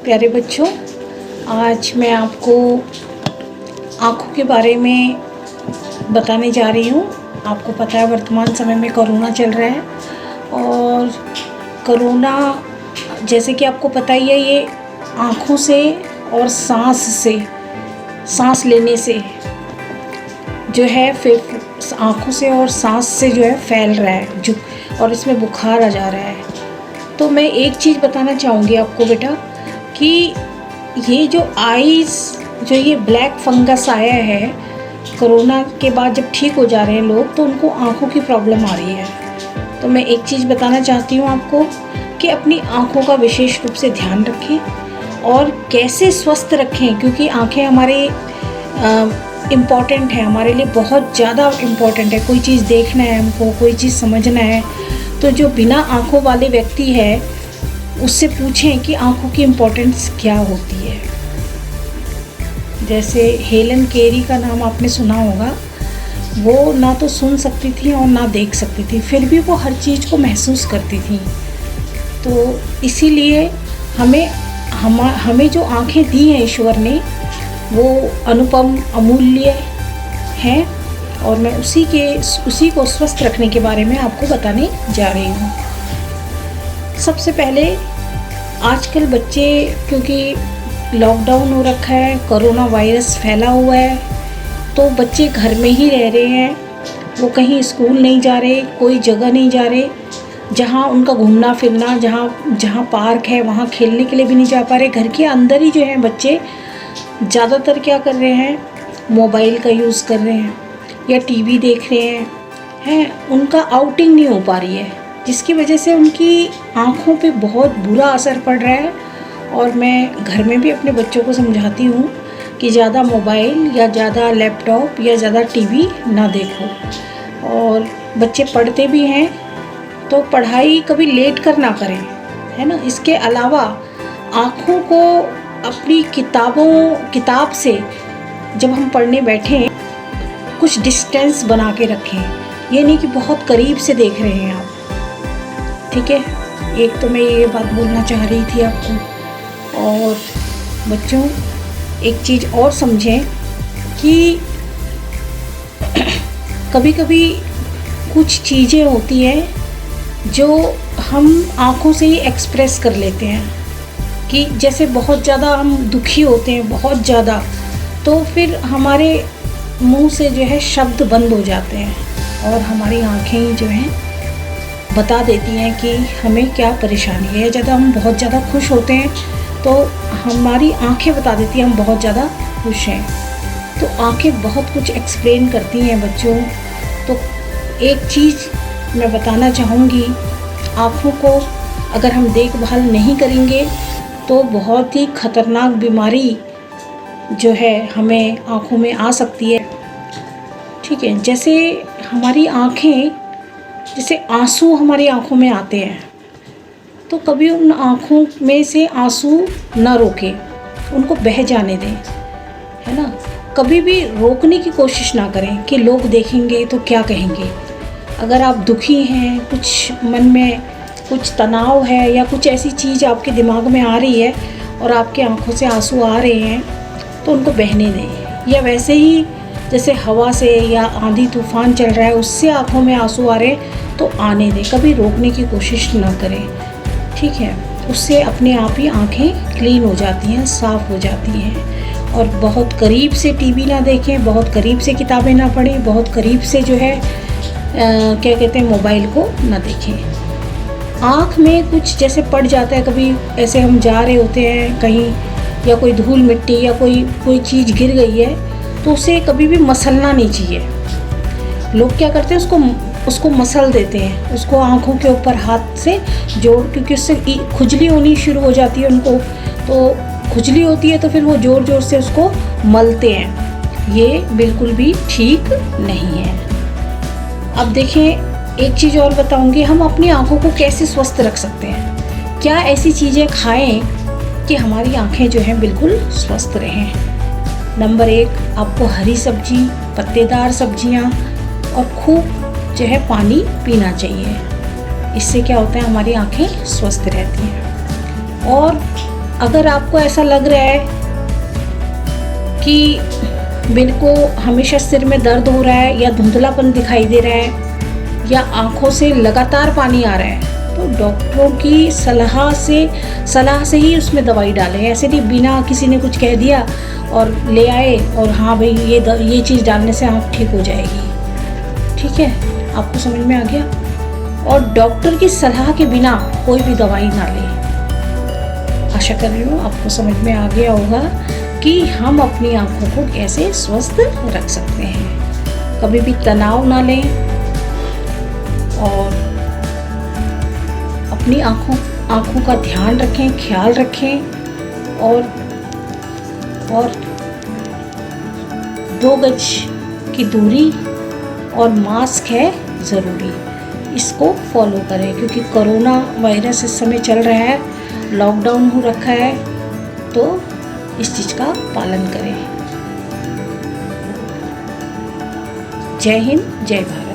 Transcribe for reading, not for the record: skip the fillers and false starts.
प्यारे बच्चों, आज मैं आपको आँखों के बारे में बताने जा रही हूँ। आपको पता है वर्तमान समय में कोरोना चल रहा है और कोरोना जैसे कि आपको पता ही है, ये आँखों से और सांस लेने से जो है, फिर आँखों से और सांस से जो है फैल रहा है और इसमें बुखार आ जा रहा है। तो मैं एक चीज़ बताना चाहूँगी आपको बेटा कि ये जो ये ब्लैक फंगस आया है कोरोना के बाद, जब ठीक हो जा रहे हैं लोग तो उनको आँखों की प्रॉब्लम आ रही है। तो मैं एक चीज़ बताना चाहती हूँ आपको कि अपनी आँखों का विशेष रूप से ध्यान रखें और कैसे स्वस्थ रखें, क्योंकि आँखें हमारे इम्पॉर्टेंट है, हमारे लिए बहुत ज़्यादा इम्पॉर्टेंट है। कोई चीज़ देखना है हमको, कोई चीज़ समझना है, तो जो बिना आँखों वाले व्यक्ति है उससे पूछें कि आँखों की इम्पोर्टेंस क्या होती है। जैसे हेलन केरी का नाम आपने सुना होगा। वो ना तो सुन सकती थी और ना देख सकती थी, फिर भी वो हर चीज़ को महसूस करती थी। तो इसीलिए हमें जो आँखें दी हैं ईश्वर ने, वो अनुपम अमूल्य हैं और मैं उसी को स्वस्थ रखने के बारे में आपको बताने जा रही हूँ। सबसे पहले आजकल बच्चे, क्योंकि लॉकडाउन हो रखा है, कोरोना वायरस फैला हुआ है, तो बच्चे घर में ही रह रहे हैं। वो कहीं स्कूल नहीं जा रहे, कोई जगह नहीं जा रहे जहाँ उनका घूमना फिरना, जहाँ पार्क है वहाँ खेलने के लिए भी नहीं जा पा रहे। घर के अंदर ही जो है बच्चे ज़्यादातर क्या कर रहे हैं, मोबाइल का यूज़ कर रहे हैं या टीवी देख रहे हैं। उनका आउटिंग नहीं हो पा रही है, जिसकी वजह से उनकी आँखों पे बहुत बुरा असर पड़ रहा है। और मैं घर में भी अपने बच्चों को समझाती हूँ कि ज़्यादा मोबाइल या ज़्यादा लैपटॉप या ज़्यादा टीवी ना देखो। और बच्चे पढ़ते भी हैं तो पढ़ाई कभी लेट कर ना करें, है ना। इसके अलावा आँखों को अपनी किताब से जब हम पढ़ने बैठें, कुछ डिस्टेंस बना के रखें। ये नहीं कि बहुत करीब से देख रहे हैं आप, ठीक है। एक तो मैं ये बात बोलना चाह रही थी आपको। और बच्चों, एक चीज़ और समझें कि कभी कभी कुछ चीज़ें होती हैं जो हम आँखों से ही एक्सप्रेस कर लेते हैं। कि जैसे बहुत ज़्यादा हम दुखी होते हैं, बहुत ज़्यादा, तो फिर हमारे मुंह से जो है शब्द बंद हो जाते हैं और हमारी आँखें जो हैं बता देती हैं कि हमें क्या परेशानी है। जब हम बहुत ज़्यादा खुश होते हैं तो हमारी आँखें बता देती हैं हम बहुत ज़्यादा खुश हैं। तो आँखें बहुत कुछ एक्सप्लेन करती हैं बच्चों। तो एक चीज़ मैं बताना चाहूँगी, आँखों को अगर हम देखभाल नहीं करेंगे तो बहुत ही ख़तरनाक बीमारी जो है हमें आँखों में आ सकती है, ठीक है। जैसे हमारी आँखें, जैसे आंसू हमारी आँखों में आते हैं, तो कभी उन आँखों में से आंसू ना रोकें, उनको बह जाने दें, है ना। कभी भी रोकने की कोशिश ना करें कि लोग देखेंगे तो क्या कहेंगे। अगर आप दुखी हैं, कुछ मन में कुछ तनाव है या कुछ ऐसी चीज़ आपके दिमाग में आ रही है और आपके आँखों से आंसू आ रहे हैं, तो उनको बहने दें। या वैसे ही जैसे हवा से या आंधी तूफान चल रहा है, उससे आँखों में आंसू आ रहे हैं, तो आने दें, कभी रोकने की कोशिश ना करें, ठीक है। उससे अपने आप ही आँखें क्लीन हो जाती हैं, साफ़ हो जाती हैं। और बहुत करीब से टीवी ना देखें, बहुत करीब से किताबें ना पढ़ें, बहुत करीब से जो है क्या कहते हैं, मोबाइल को ना देखें। आँख में कुछ जैसे पड़ जाता है, कभी ऐसे हम जा रहे होते हैं कहीं, या कोई धूल मिट्टी या कोई चीज़ गिर गई है, तो उसे कभी भी मसलना नहीं चाहिए। लोग क्या करते हैं, उसको मसल देते हैं, उसको आँखों के ऊपर हाथ से जोड़, क्योंकि उससे खुजली होनी शुरू हो जाती है उनको। तो खुजली होती है तो फिर वो ज़ोर ज़ोर से उसको मलते हैं। ये बिल्कुल भी ठीक नहीं है। अब देखें, एक चीज़ और बताऊंगी, हम अपनी आँखों को कैसे स्वस्थ रख सकते हैं। क्या ऐसी चीज़ें खाएं कि हमारी आँखें जो हैं बिल्कुल स्वस्थ रहें। नंबर 1, आपको हरी सब्जी, पत्तेदार सब्जियां और खूब जो है पानी पीना चाहिए। इससे क्या होता है, हमारी आँखें स्वस्थ रहती हैं। और अगर आपको ऐसा लग रहा है कि मेरे को हमेशा सिर में दर्द हो रहा है या धुंधलापन दिखाई दे रहा है या आँखों से लगातार पानी आ रहा है, तो डॉक्टरों की सलाह से ही उसमें दवाई डालें। ऐसे नहीं बिना किसी ने कुछ कह दिया और ले आए और हाँ भाई ये चीज़ डालने से आँख ठीक हो जाएगी। ठीक है, आपको समझ में आ गया? और डॉक्टर की सलाह के बिना कोई भी दवाई ना लें। आशा कर रही हूँ आपको समझ में आ गया होगा कि हम अपनी आँखों को कैसे स्वस्थ रख सकते हैं। कभी भी तनाव ना लें और अपनी आँखों का ध्यान रखें, ख्याल रखें और 2 गज की दूरी और मास्क है ज़रूरी, इसको फॉलो करें क्योंकि कोरोना वायरस इस समय चल रहा है, लॉकडाउन हो रखा है, तो इस चीज़ का पालन करें। जय हिंद, जय भारत।